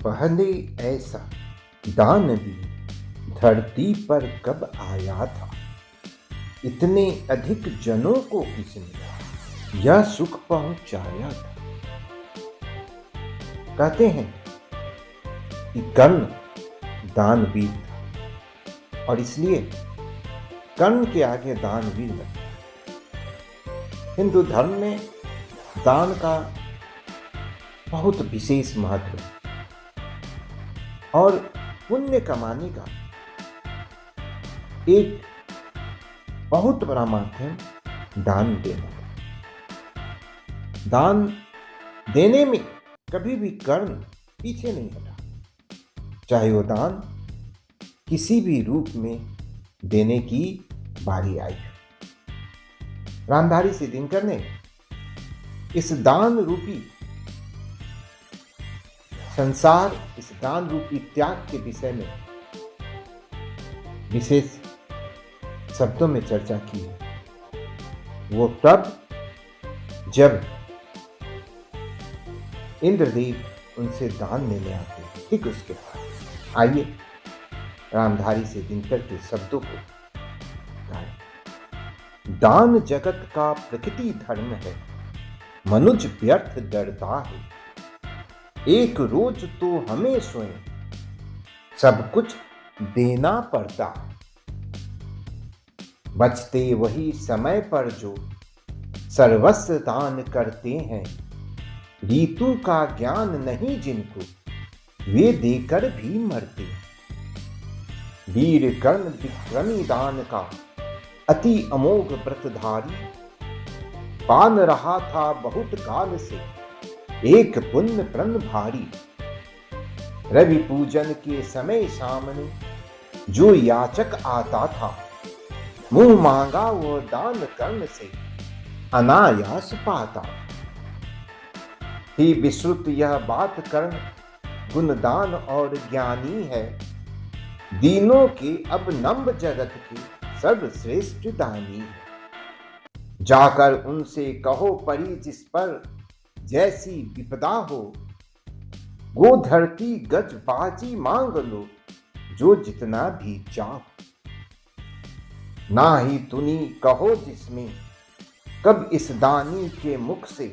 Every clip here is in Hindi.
पहले ऐसा दानवी धरती पर कब आया था। इतने अधिक जनों को किसने यह सुख पहुंचाया था। कहते हैं कि कर्ण दानवीर था और इसलिए कर्ण के आगे दानवीर लगता है। हिंदू धर्म में दान का बहुत विशेष महत्व है और पुण्य कमाने का एक बहुत बड़ा माध्यम दान देना है। दान देने में कभी भी कर्ण पीछे नहीं हटा, चाहे वो दान किसी भी रूप में देने की बारी आई। रामधारी सिंह दिनकर ने इस दान रूपी संसार, इस दान रूपी त्याग के विषय में विशेष शब्दों में चर्चा की है। वो तब जब इंद्रदेव उनसे दान लेने आते हैं, ठीक उसके बाद आइए रामधारी से दिनकर के शब्दों को गाएं। दान जगत का प्रकृति धर्म है, मनुज व्यर्थ डरता है। एक रोज तो हमें स्वयं सब कुछ देना पड़ता है। बचते वही समय पर जो सर्वस्व दान करते हैं। ऋतु का ज्ञान नहीं जिनको, वे देकर भी मरते। वीर कर्ण विक्रमी दान का अति अमोघ व्रतधारी। पान रहा था बहुत काल से एक पुण्य प्रण भारी। रवि पूजन के समय सामने जो याचक आता था, मुंह मांगा वो दान कर्ण से अनायास पाता। ही विश्रुत यह बात कर्ण गुणदान और ज्ञानी है। दीनों के अब नम्ब जगत की सर्वश्रेष्ठ दानी है। जाकर उनसे कहो परी जिस पर जैसी विपदा हो। गो धरती गज बाजी मांग लो जो जितना भी चाहो। ना ही तुनी कहो जिसमें कब इस दानी के मुख से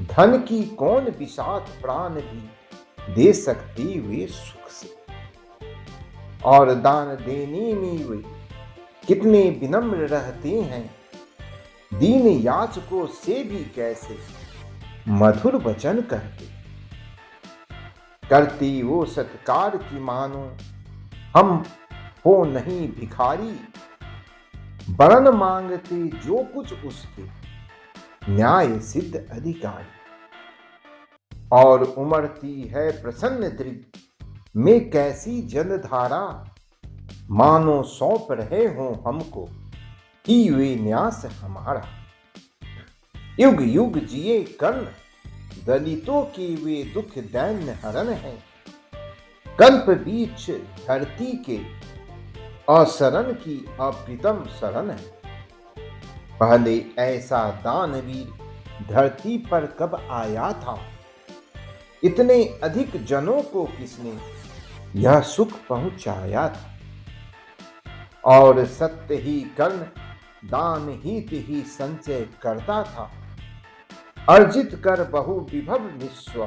धन की कौन विषाद प्राण भी दे सकती वे सुख से। और दान देने में वे कितने विनम्र रहते हैं। दीन याचकों से भी कैसे मधुर वचन कहते। करती वो सत्कार की मानो हम हो नहीं भिखारी। वरण मांगते जो कुछ उसके न्याय सिद्ध अधिकारी। और उमड़ती है प्रसन्न दृग में कैसी जलधारा। मानो सौंप रहे हो हमको कि वे न्यास हमारा। युग युग जिए कर्ण दलितों की वे दुख दैन्य हरण है। कल्प बीच धरती के असरण की अप्रीतम शरण है। पहले ऐसा दानवीर धरती पर कब आया था। इतने अधिक जनों को किसने यह सुख पहुंचाया था। और सत्य ही कर्ण दान हित ही संचय करता था। अर्जित कर बहु विभव निस्व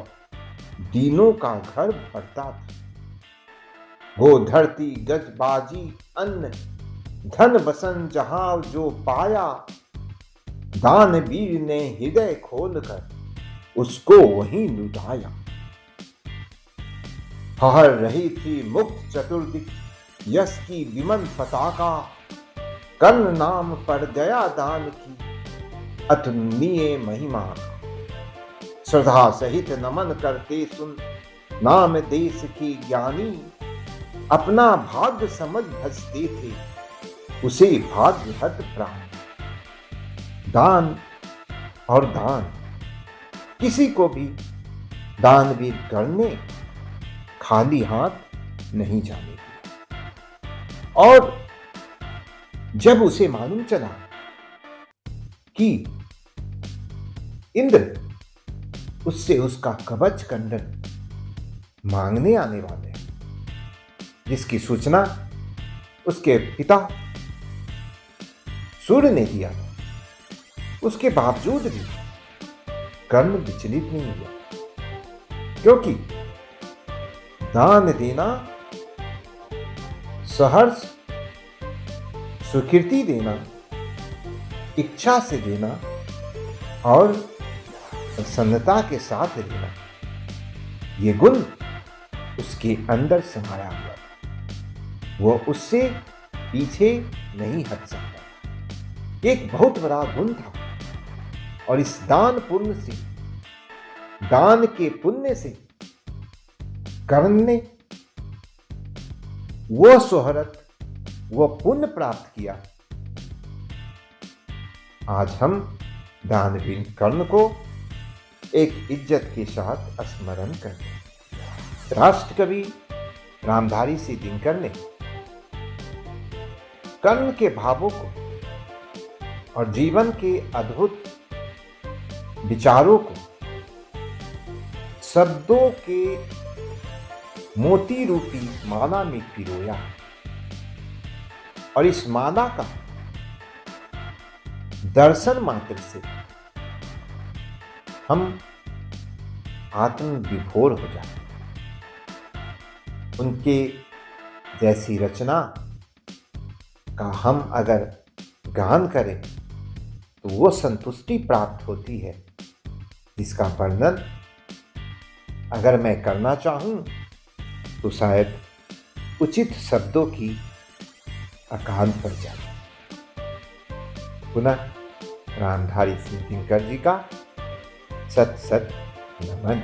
दीनों का घर भरता था। वो धरती गजबाजी अन्न धन बसन जहां जो पाया। दानवीर ने हृदय खोलकर उसको वहीं लुटाया। फहर रही थी मुक्त चतुर्दिक यश की विमन पताका। कर्ण नाम पर गया दान की अतुलनीय महिमा। श्रद्धा सहित नमन करते सुन नाम देश की ज्ञानी। अपना भाग्य समझ भजते थे उसे भाग्य हत प्राण। दान और दान किसी को भी दानवीर कर्ण ने खाली हाथ नहीं जाने दिया। और जब उसे मालूम चला कि इंद्र उससे उसका कवच कंडन मांगने आने वाले हैं, जिसकी सूचना उसके पिता सूर्य ने दिया। उसके बावजूद भी कर्ण विचलित नहीं हुआ, क्योंकि दान देना, सहर्ष स्वीकृति देना, इच्छा से देना और प्रसन्नता के साथ देना, ये गुण उसके अंदर समाया हुआ था। वो उससे पीछे नहीं हट सकता। एक बहुत बड़ा गुण था और इस दान के पुण्य से कर्ण ने वो शोहरत, वो पुण्य प्राप्त किया। आज हम दानवीर कर्ण को एक इज्जत के साथ स्मरण करते हैं। राष्ट्र कवि रामधारी सिंह दिनकर ने कर्ण के भावों को और जीवन के अद्भुत विचारों को शब्दों के मोती रूपी माला में पिरोया, और इस माला का दर्शन मात्र से हम आत्म विभोर हो जाते। उनके जैसी रचना का हम अगर गान करें तो वो संतुष्टि प्राप्त होती है, जिसका वर्णन अगर मैं करना चाहूं तो शायद उचित शब्दों की अकाल पड़ जाए। पुनः रामधारी सिंह दिनकर जी का सत सत नमन।